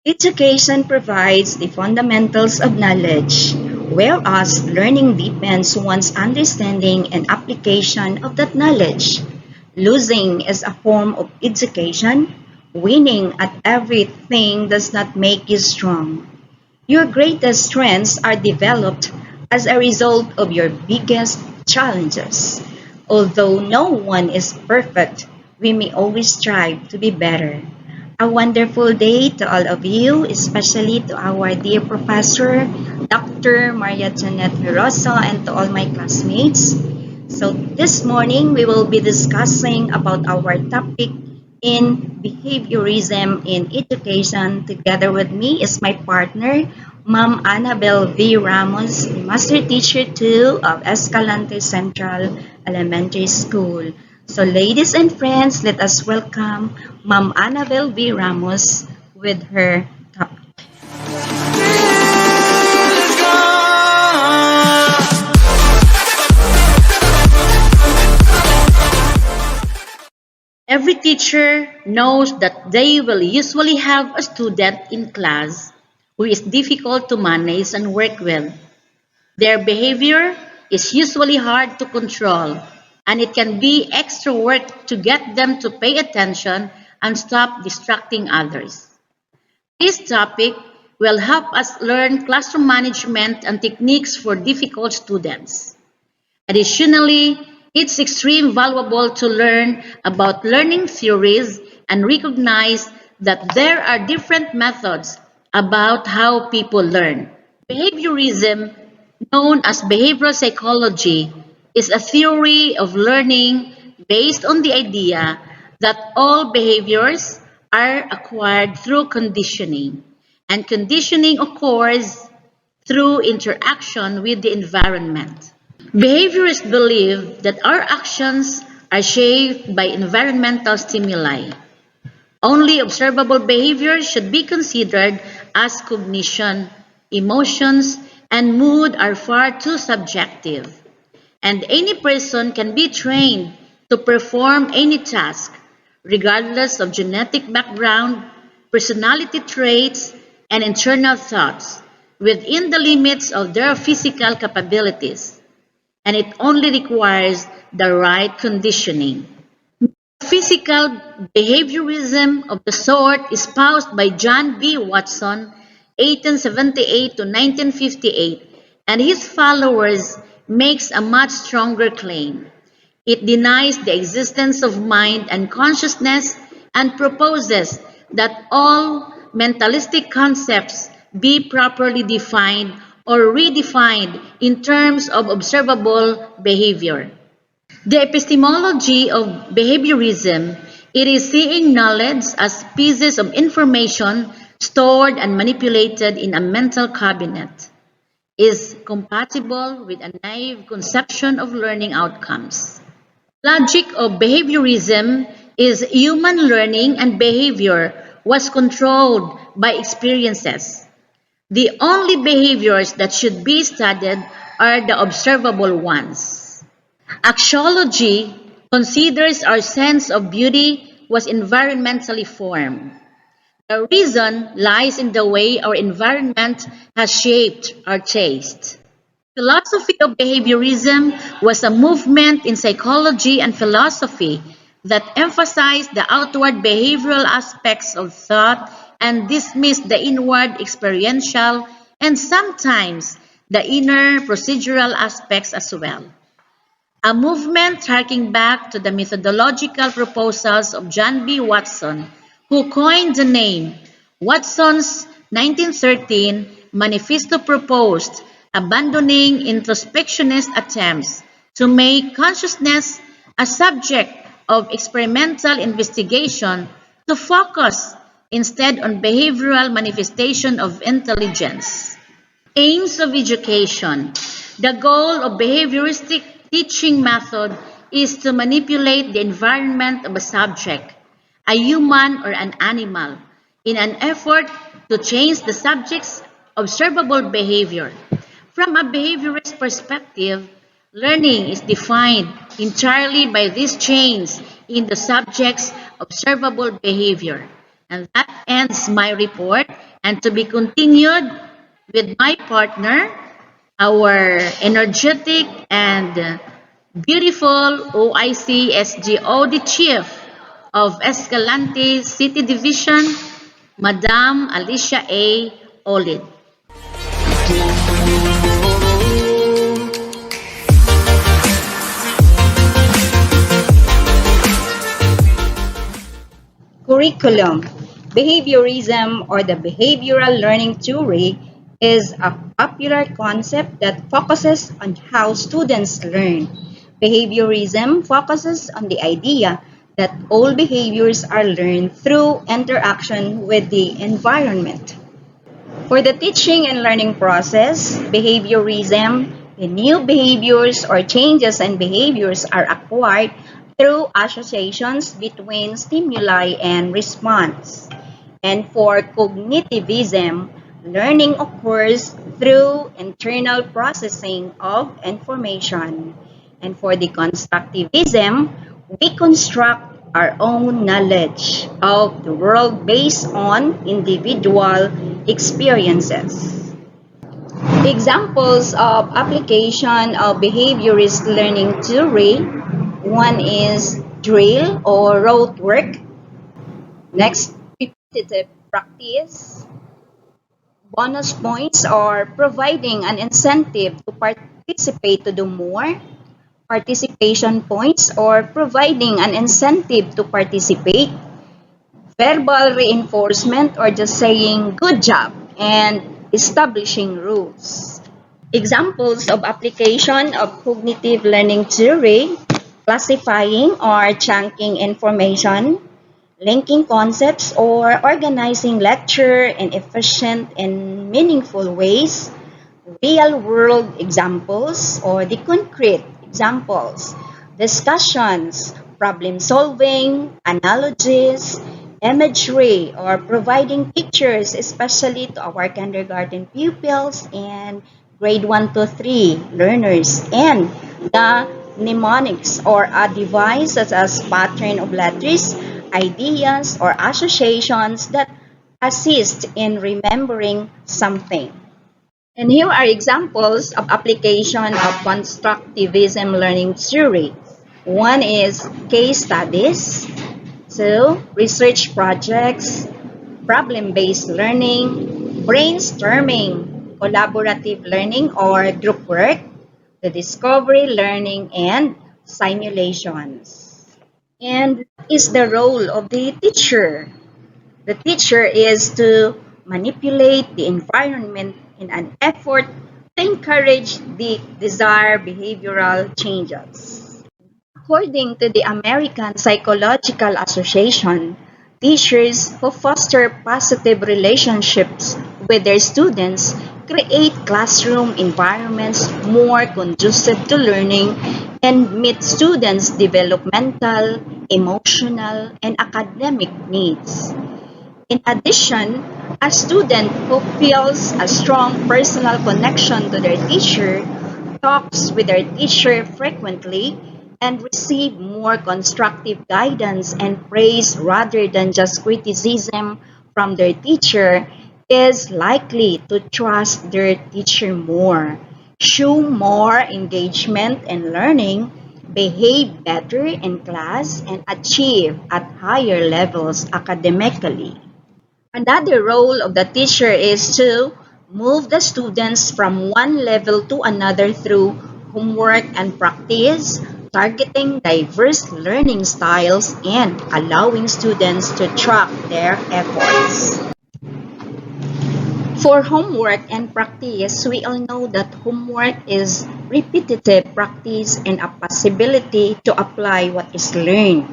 Education provides the fundamentals of knowledge, whereas learning deepens one's understanding and application of that knowledge. Losing is a form of education. Winning at everything does not make you strong. Your greatest strengths are developed as a result of your biggest challenges. Although no one is perfect, we may always strive to be better. A wonderful day to all of you, especially to our dear professor, Dr. Maria Janet Mirosa, and to all my classmates. So this morning we will be discussing about our topic in behaviorism in education. Together with me is my partner, Ma'am Annabel V. Ramos, Master Teacher 2 of Escalante Central Elementary School. So ladies and friends, let us welcome Ma'am Annabel V. Ramos with her topic. Every teacher knows that they will usually have a student in class who is difficult to manage and work with. Their behavior is usually hard to control, and it can be extra work to get them to pay attention and stop distracting others. This topic will help us learn classroom management and techniques for difficult students. Additionally, it's extremely valuable to learn about learning theories and recognize that there are different methods about how people learn. Behaviorism, known as behavioral psychology, is a theory of learning based on the idea that all behaviors are acquired through conditioning, and conditioning occurs through interaction with the environment. Behaviorists believe that our actions are shaped by environmental stimuli. Only observable behavior should be considered as cognition, emotions, and mood are far too subjective. And any person can be trained to perform any task, regardless of genetic background, personality traits, and internal thoughts, within the limits of their physical capabilities. And it only requires the right conditioning. Physical behaviorism of the sort espoused by John B. Watson, 1878 to 1958, and his followers makes a much stronger claim. It denies the existence of mind and consciousness and proposes that all mentalistic concepts be properly defined or redefined in terms of observable behavior. The epistemology of behaviorism, it is seeing knowledge as pieces of information stored and manipulated in a mental cabinet, is compatible with a naive conception of learning outcomes. Logic of behaviorism is human learning and behavior was controlled by experiences. The only behaviors that should be studied are the observable ones. Axiology considers our sense of beauty was environmentally formed. The reason lies in the way our environment has shaped our taste. Philosophy of behaviorism was a movement in psychology and philosophy that emphasized the outward behavioral aspects of thought and dismissed the inward experiential and sometimes the inner procedural aspects as well. A movement harking back to the methodological proposals of John B. Watson, who coined the name. Watson's 1913 manifesto proposed abandoning introspectionist attempts to make consciousness a subject of experimental investigation to focus instead on behavioral manifestation of intelligence. Aims of education. The goal of behavioristic teaching method is to manipulate the environment of a subject, a human or an animal, in an effort to change the subject's observable behavior. From a behaviorist perspective, learning is defined entirely by this change in the subject's observable behavior. And that ends my report, and to be continued with my partner, our energetic and beautiful OIC SGO, the Chief of Escalante City Division, Madam Alicia A. Olid. Curriculum. Behaviorism, or the behavioral learning theory, is a popular concept that focuses on how students learn. Behaviorism focuses on the idea that all behaviors are learned through interaction with the environment. For the teaching and learning process, behaviorism, the new behaviors or changes in behaviors are acquired through associations between stimuli and response. And for cognitivism, learning occurs through internal processing of information. And for the constructivism, we construct our own knowledge of the world based on individual experiences. Examples of application of behaviorist learning theory. One is drill or rote work. Next, repetitive practice. Bonus points are providing an incentive to participate to do more. Participation points or providing an incentive to participate. Verbal reinforcement or just saying good job and establishing rules. Examples of application of cognitive learning theory: classifying or chunking information, linking concepts or organizing lecture in efficient and meaningful ways, real-world examples or the concrete examples, discussions, problem-solving, analogies, imagery, or providing pictures, especially to our kindergarten pupils and grade 1 to 3 learners, and the mnemonics or a device such as pattern of letters, ideas, or associations that assist in remembering something. And here are examples of application of constructivism learning theory. One is case studies, two, research projects, problem-based learning, brainstorming, collaborative learning or group work, the discovery learning, and simulations. And what is the role of the teacher? The teacher is to manipulate the environment in an effort to encourage the desired behavioral changes. According to the American Psychological Association, teachers who foster positive relationships with their students create classroom environments more conducive to learning and meet students' developmental, emotional, and academic needs. In addition, a student who feels a strong personal connection to their teacher, talks with their teacher frequently, and receive more constructive guidance and praise rather than just criticism from their teacher, is likely to trust their teacher more, show more engagement in learning, behave better in class, and achieve at higher levels academically. Another role of the teacher is to move the students from one level to another through homework and practice, targeting diverse learning styles, and allowing students to track their efforts. For homework and practice, we all know that homework is repetitive practice and a possibility to apply what is learned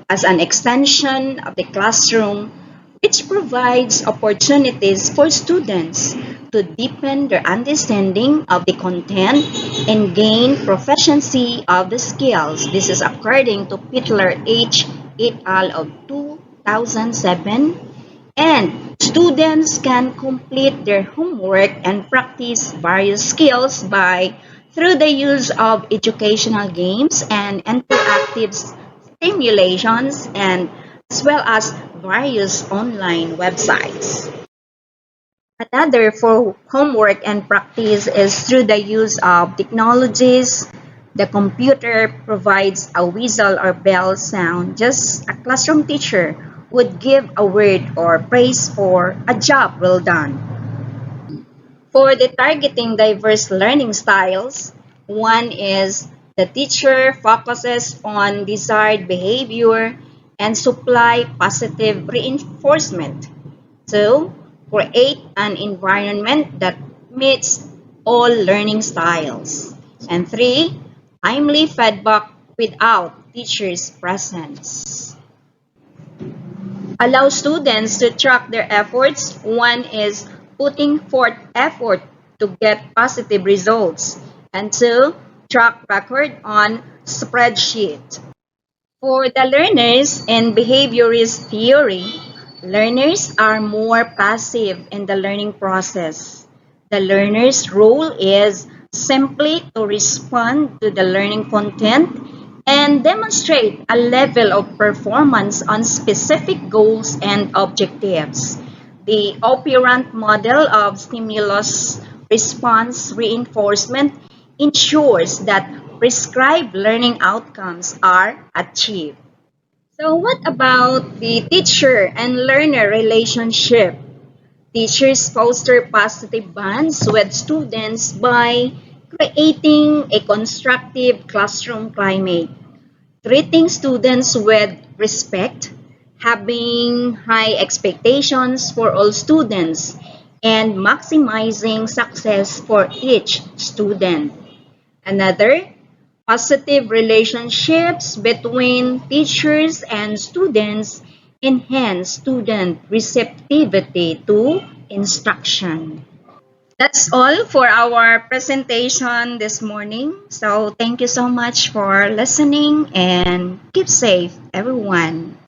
as an extension of the classroom, which provides opportunities for students to deepen their understanding of the content and gain proficiency of the skills. This is according to Pitler H. et al. Of 2007. And students can complete their homework and practice various skills through the use of educational games and interactive stimulations and as well as various online websites. Another for homework and practice is through the use of technologies. The computer provides a whistle or bell sound, just a classroom teacher would give a word or praise for a job well done. For the targeting diverse learning styles, one is the teacher focuses on desired behavior and supply positive reinforcement. Two, create an environment that meets all learning styles. And three, timely feedback without teachers' presence. Allow students to track their efforts. One is putting forth effort to get positive results. And two, track record on spreadsheet. For the learners in behaviorist theory, learners are more passive in the learning process. The learner's role is simply to respond to the learning content and demonstrate a level of performance on specific goals and objectives. The operant model of stimulus response reinforcement ensures that prescribed learning outcomes are achieved. So, what about the teacher and learner relationship? Teachers foster positive bonds with students by creating a constructive classroom climate, treating students with respect, having high expectations for all students, and maximizing success for each student. Another, positive relationships between teachers and students enhance student receptivity to instruction. That's all for our presentation this morning. So thank you so much for listening and keep safe, everyone.